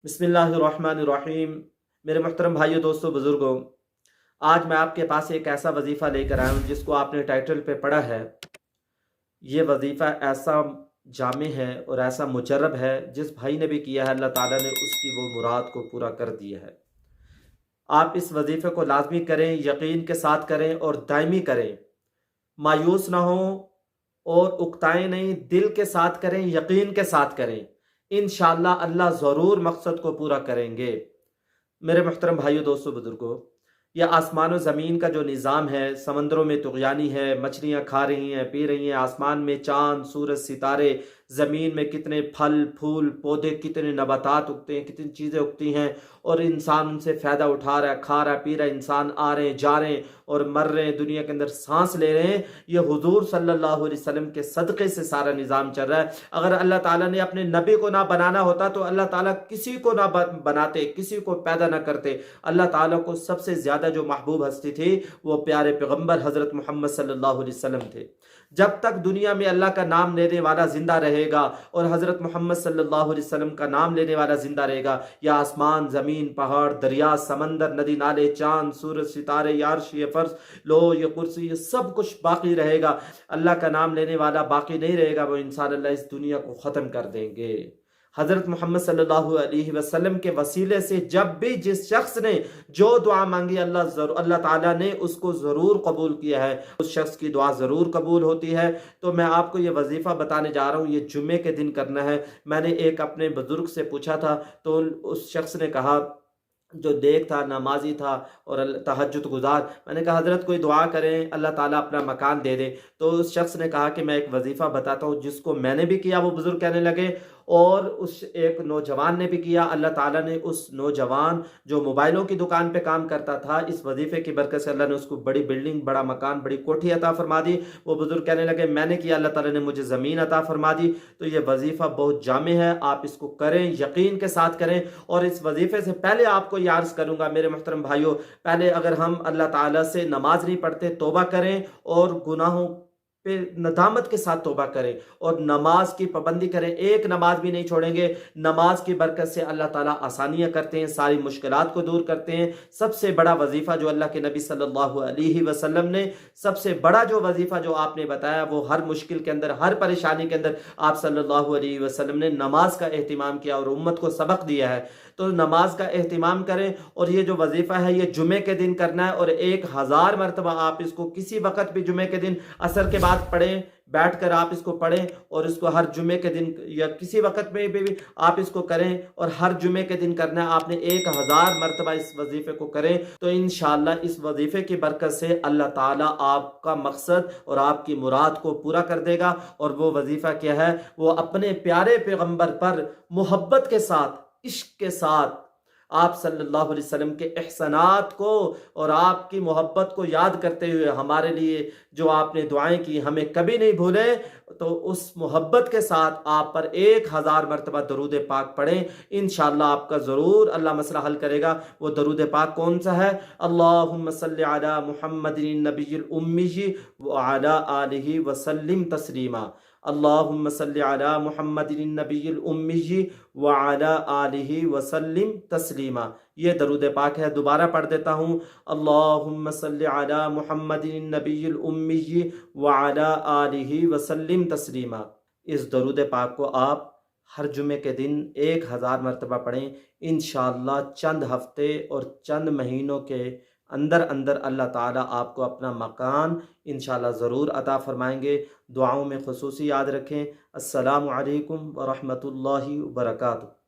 बिस्मिल्लाहिर्रहमानिर्रहीम। मेरे मोहतरम भाइयों, दोस्तों, बुज़ुर्गों, आज मैं आपके पास एक ऐसा वजीफ़ा लेकर आया हूँ जिसको आपने टाइटल पे पढ़ा है। ये वजीफ़ा ऐसा जामे है और ऐसा मुजर्रब है, जिस भाई ने भी किया है अल्लाह ताला ने उसकी वो मुराद को पूरा कर दिया है। आप इस वजीफ़े को लाज़मी करें, यकीन के साथ करें और दायमी करें। मायूस ना हो और उकताएं नहीं, दिल के साथ करें, यकीन के साथ करें। इंशाअल्लाह अल्लाह ज़रूर मकसद को पूरा करेंगे। मेरे मोहतरम भाइयों, दोस्तों, बुजुर्गों, यह आसमान और ज़मीन का जो निज़ाम है, समंदरों में तुग़यानी है, मछलियाँ खा रही हैं, पी रही हैं, आसमान में चाँद, सूरज, सितारे, ज़मीन में कितने फल, फूल, पौधे, कितने नबातात उगते हैं, कितनी चीज़ें उगती हैं और इंसान उनसे फ़ायदा उठा रहा है, खा रहा है, पी रहा है, इंसान आ रहे हैं, जा रहे हैं और मर रहे हैं, दुनिया के अंदर सांस ले रहे हैं। ये हुज़ूर सल्लल्लाहु अलैहि वसल्लम के सदक़े से सारा निज़ाम चल रहा है। अगर अल्लाह ताला ने अपने नबी को ना बनाना होता तो अल्लाह ताला किसी को ना बनाते, किसी को पैदा ना करते। अल्लाह ताला को सबसे ज़्यादा जो महबूब हस्ती थी वो प्यारे पैगम्बर हज़रत मोहम्मद सल्लल्लाहु अलैहि वसल्लम थे। जब तक दुनिया में अल्लाह का नाम लेने वाला ज़िंदा रहेगा और हज़रत मोहम्मद सल्लल्लाहु अलैहि वसल्लम का नाम लेने वाला ज़िंदा रहेगा, या आसमान, ज़मीन, पहाड़, दरिया, समंदर, नदी नाले, चाँद, सूरज, सितारे, ये अर्श, ये फ़र्श, लो, ये कुर्सी, ये सब कुछ बाकी रहेगा। अल्लाह का नाम लेने वाला बाकी नहीं रहेगा। वो इंसान अल्लाह इस दुनिया को ख़त्म कर देंगे। हज़रत मोहम्मद सल्लल्लाहु अलैहि वसल्लम के वसीले से जब भी जिस शख्स ने जो दुआ मांगी, अल्लाह ताला ने उसको ज़रूर कबूल किया है। उस शख्स की दुआ ज़रूर कबूल होती है। तो मैं आपको ये वजीफ़ा बताने जा रहा हूँ, ये जुम्मे के दिन करना है। मैंने एक अपने बुज़ुर्ग से पूछा था तो उस शख्स ने कहा, जो नेक था, नमाजी था और तहज्जुद गुज़ार, मैंने कहा हज़रत कोई दुआ करें, अल्लाह ताला अपना मकान दे दे। तो उस शख्स ने कहा कि मैं एक वजीफ़ा बताता हूँ जिसको मैंने भी किया, वो बुज़ुर्ग कहने लगे, और उस एक नौजवान ने भी किया। अल्लाह ताला ने उस नौजवान जो मोबाइलों की दुकान पे काम करता था, इस वजीफ़े की बरकत से अल्लाह ने उसको बड़ी बिल्डिंग, बड़ा मकान, बड़ी कोठी अता फरमा दी। वो बुज़ुर्ग कहने लगे मैंने किया, अल्लाह ताला ने मुझे ज़मीन अता फरमा दी। तो ये वजीफ़ा बहुत जामे है, आप इसको करें, यकीन के साथ करें। और इस वजीफ़े से पहले आपको ये अर्ज़ करूँगा मेरे मोहतरम भाइयों, पहले अगर हम अल्लाह ताला से नमाज नहीं पढ़ते, तौबा करें और गुनाहों पे नदामत के साथ तौबा करें और नमाज की पाबंदी करें। एक नमाज भी नहीं छोड़ेंगे। नमाज की बरकत से अल्लाह ताला आसानियाँ करते हैं, सारी मुश्किलात को दूर करते हैं। सबसे बड़ा वजीफ़ा जो अल्लाह के नबी सल्लल्लाहु अलैहि वसल्लम ने, सबसे बड़ा जो वजीफ़ा जो आपने बताया, वो हर मुश्किल के अंदर, हर परेशानी के अंदर आप सल्लल्लाहु अलैहि वसल्लम ने नमाज का एहतिमाम किया और उम्मत को सबक दिया है। तो नमाज का एहतिमाम करें। और ये जो वजीफ़ा है ये जुमे के दिन करना है और 1000 मरतबा आप इसको किसी वक़्त भी जुमे के दिन असर के बाद पढ़ें, बैठकर आप इसको पढ़ें और इसको हर जुमे के दिन या किसी वक़्त में भी आप इसको करें और हर जुमे के दिन करना है। आपने 1000 मरतबा इस वजीफ़े को करें तो इंशाअल्लाह इस वजीफ़े की बरकत से अल्लाह ताला आपका मकसद और आपकी मुराद को पूरा कर देगा। और वो वजीफ़ा क्या है? वो अपने प्यारे पैगम्बर पर मोहब्बत के साथ, इश्क के साथ, आप सल्लल्लाहु अलैहि वसल्लम के एहसानात को और आपकी मोहब्बत को याद करते हुए हमारे लिए जो आपने दुआएं की, हमें कभी नहीं भूले। तो उस मोहब्बत के साथ आप पर 1000 मरतबा दरूद पाक पढ़ें। इंशाअल्लाह आपका ज़रूर अल्लाह मसला हल करेगा। वो दरूद पाक कौन सा है? अल्लाहुम्मा सल्लि अला मुहम्मदिन नबिय्यिल उम्मी व अला आलिहि वसल्लिम तस्लीमा। अल्लाहुम्मा सल्लि अला मुहम्मदिन नबिय्यिल उम्मी व अला आलिहि वसल्लिम तस्लीमा। ये दरूद पाक है। दोबारा पढ़ देता हूँ, अल्लाहुम्मा सल्लि अला मुहम्मदिन नबिय्यिल उम्मी व अला आलिहि वसल्लिम तस्लीमा। इस दरूद पाक को आप हर जुमे के दिन 1000 मरतबा पढ़ें। इंशाअल्लाह चंद हफ्ते और चंद महीनों के अंदर अंदर अल्लाह ताला आपको अपना मकान इंशाअल्लाह ज़रूर अता फरमाएंगे। दुआओं में ख़ुसूसी याद रखें। अस्सलामु अलैकुम व रहमतुल्लाहि व बरकातुहू।